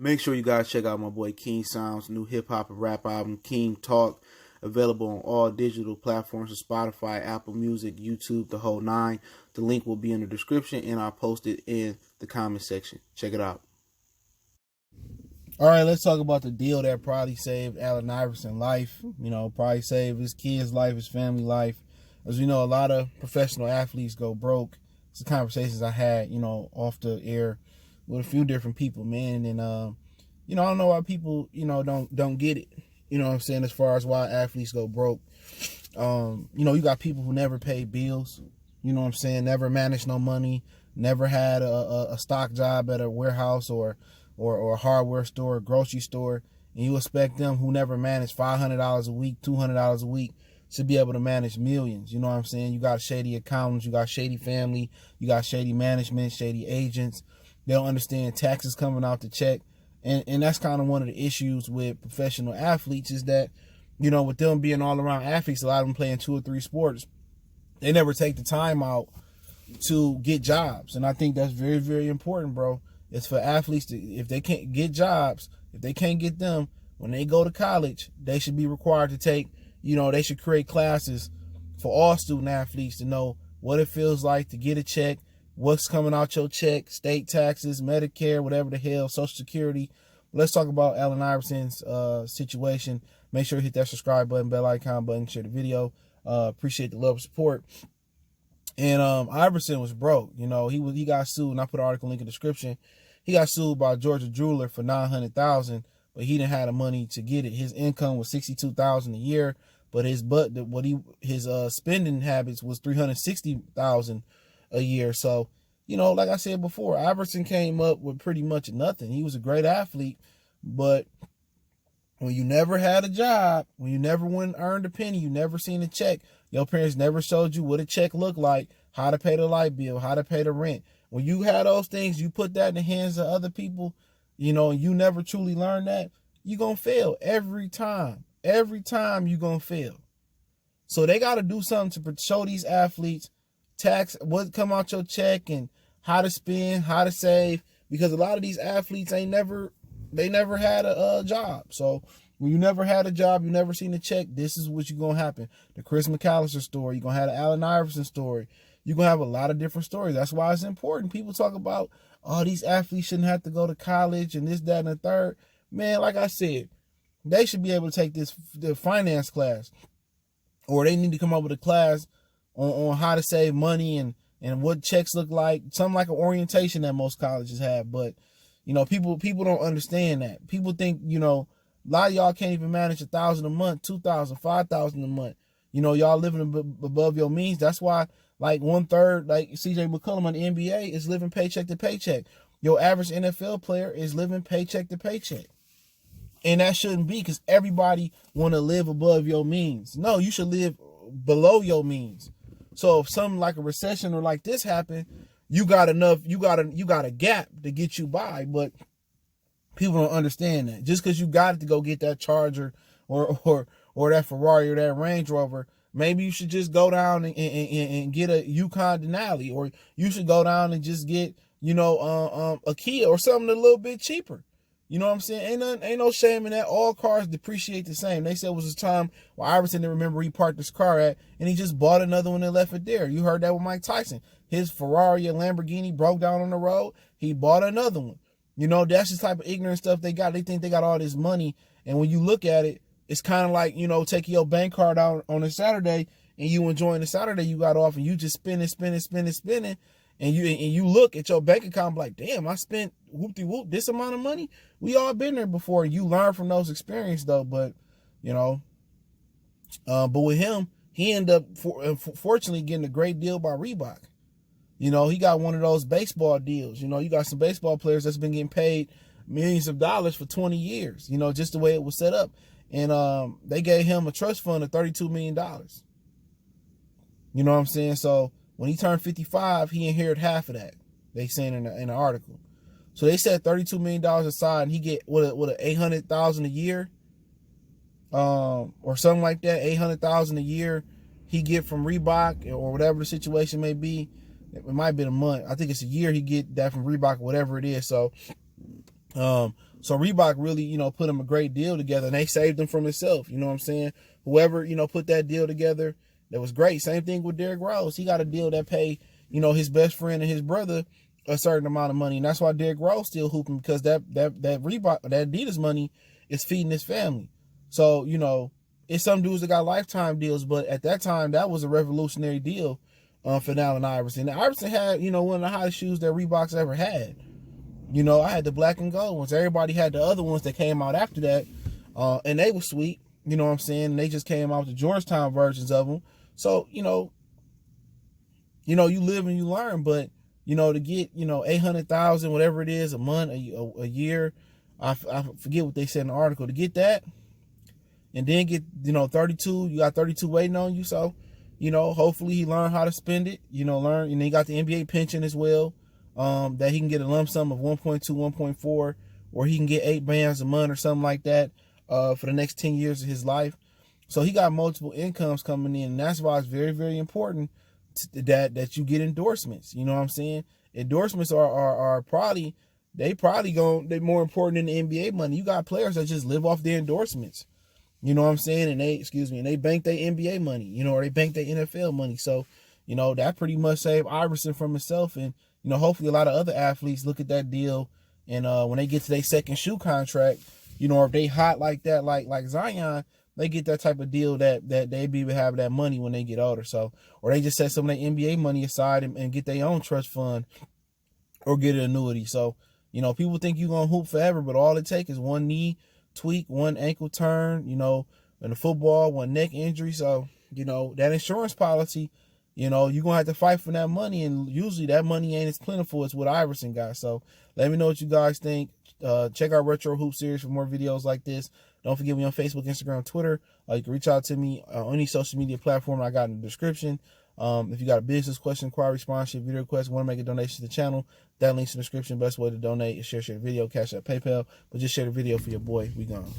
Make sure you guys check out my boy King Sound's new hip hop and rap album, King Talk, available on all digital platforms of Spotify, Apple Music, YouTube, the whole nine. The link will be in the description, and I'll post it in the comment section. Check it out. All right, let's talk about the deal that probably saved Allen Iverson's life. Probably saved his kid's life, his family life. As we know, a lot of professional athletes go broke. It's the conversations I had, off the air with a few different people, man. And, I don't know why people, don't get it. You know what I'm saying? As far as why athletes go broke. You got people who never pay bills. You know what I'm saying? Never managed no money. Never had a stock job at a warehouse or a hardware store, grocery store. And you expect them who never managed $500 a week, $200 a week to be able to manage millions. You know what I'm saying? You got shady accountants, you got shady family, you got shady management, shady agents. They don't understand taxes coming out the check. And that's kind of one of the issues with professional athletes is that, with them being all around athletes, a lot of them playing 2 or 3 sports, they never take the time out to get jobs. And I think that's very, very important, bro. It's for athletes to, if they can't get jobs, if they can't get them, when they go to college, they should be required to take, they should create classes for all student athletes to know what it feels like to get a check, what's coming out your check, state taxes, Medicare, whatever the hell, Social Security. Let's talk about Allen Iverson's situation. Make sure you hit that subscribe button, bell icon button, share the video. Appreciate the love and support. And Iverson was broke. He got sued, and I put an article link in the description. He got sued by Georgia Jeweler for $900,000, but he didn't have the money to get it. His income was $62,000 a year, but his spending habits was $360,000 a year. So, like I said before, Iverson came up with pretty much nothing. He was a great athlete, but when you never had a job, when you never went and earned a penny, you never seen a check, your parents never showed you what a check looked like, how to pay the light bill, how to pay the rent. When you had those things, you put that in the hands of other people, and you never truly learn that, you're going to fail every time. Every time you're going to fail. So they got to do something to show these athletes what come out your check and how to spend, how to save, because a lot of these athletes they never had a job. So when you never had a job, you never seen a check, this is what you're going to happen. The Chris McAllister story, you're going to have the Allen Iverson story. You're going to have a lot of different stories. That's why it's important. People talk about, these athletes shouldn't have to go to college and this, that, and the third. Man, like I said, they should be able to take the finance class, or they need to come up with a class on how to save money and what checks look like, something like an orientation that most colleges have. But, people don't understand that. People think, a lot of y'all can't even manage $1,000 a month, $2,000, $5,000 a month. Y'all living above your means. That's why, like 1/3, like CJ McCollum on the NBA is living paycheck to paycheck. Your average NFL player is living paycheck to paycheck. And that shouldn't be, because everybody want to live above your means. No, you should live below your means. So if something like a recession or like this happen, you got a gap to get you by. But people don't understand that. Just because you got it to go get that Charger or that Ferrari or that Range Rover, maybe you should just go down and get a Yukon Denali, or you should go down and just get, a Kia or something a little bit cheaper. You know what I'm saying? Ain't no shame in that. All cars depreciate the same. They said it was a time where Iverson didn't remember he parked his car at, and he just bought another one and left it there. You heard that with Mike Tyson. His Ferrari or Lamborghini broke down on the road. He bought another one. That's the type of ignorant stuff they got. They think they got all this money, and when you look at it, it's kind of like, taking your bank card out on a Saturday and you enjoying the Saturday you got off, and you just spending. And you look at your bank account like, damn, I spent whoop-de-whoop this amount of money. We all been there before. You learn from those experiences, though. But, but with him, he ended up, fortunately, getting a great deal by Reebok. He got one of those baseball deals. You got some baseball players that's been getting paid millions of dollars for 20 years, just the way it was set up. And they gave him a trust fund of $32 million. You know what I'm saying? So when he turned 55, he inherited half of that. They saying in the article. So they set $32 million aside, and he get what a $800,000 a year, or something like that. $800,000 a year he get from Reebok, or whatever the situation may be. It might be a month. I think it's a year he get that from Reebok, whatever it is. So So Reebok really, put him a great deal together, and they saved him from himself. You know what I'm saying? Whoever, put that deal together, that was great. Same thing with Derrick Rose. He got a deal that paid, his best friend and his brother a certain amount of money. And that's why Derrick Rose still hooping, because that Reebok, that Adidas money is feeding his family. So, it's some dudes that got lifetime deals, but at that time, that was a revolutionary deal for Allen Iverson. And Iverson had, one of the hottest shoes that Reebok's ever had. I had the black and gold ones. Everybody had the other ones that came out after that, and they were sweet. You know what I'm saying? And they just came out with the Georgetown versions of them. So, you live and you learn. But, to get, 800,000, whatever it is, a month, a year, I forget what they said in the article, to get that, and then get, 32, you got 32 waiting on you. So, hopefully he learned how to spend it, learn, and he got the NBA pension as well. That he can get a lump sum of 1.2, 1.4, or he can get 8 bands a month or something like that for the next 10 years of his life. So he got multiple incomes coming in, and that's why it's very, very important that you get endorsements. You know what I'm saying? Endorsements are probably they're more important than the NBA money. You got players that just live off their endorsements. You know what I'm saying? And they bank their NBA money, or they bank their NFL money. So, that pretty much saved Iverson from himself. And, hopefully a lot of other athletes look at that deal, and when they get to their second shoe contract, or if they hot like that, like Zion, they get that type of deal that they be able to have that money when they get older. So, or they just set some of their NBA money aside and get their own trust fund or get an annuity. So, people think you're going to hoop forever, but all it takes is one knee tweak, one ankle turn, in the football, one neck injury. So, that insurance policy, you're going to have to fight for that money, and usually that money ain't as plentiful as what Iverson got. So let me know what you guys think. Check out Retro Hoop Series for more videos like this. Don't forget me on Facebook, Instagram, Twitter. You can reach out to me on any social media platform I got in the description. If you got a business question, inquiry, sponsorship, video request, want to make a donation to the channel, that link's in the description. Best way to donate is share the video, Cash App, PayPal. But just share the video for your boy. We gone.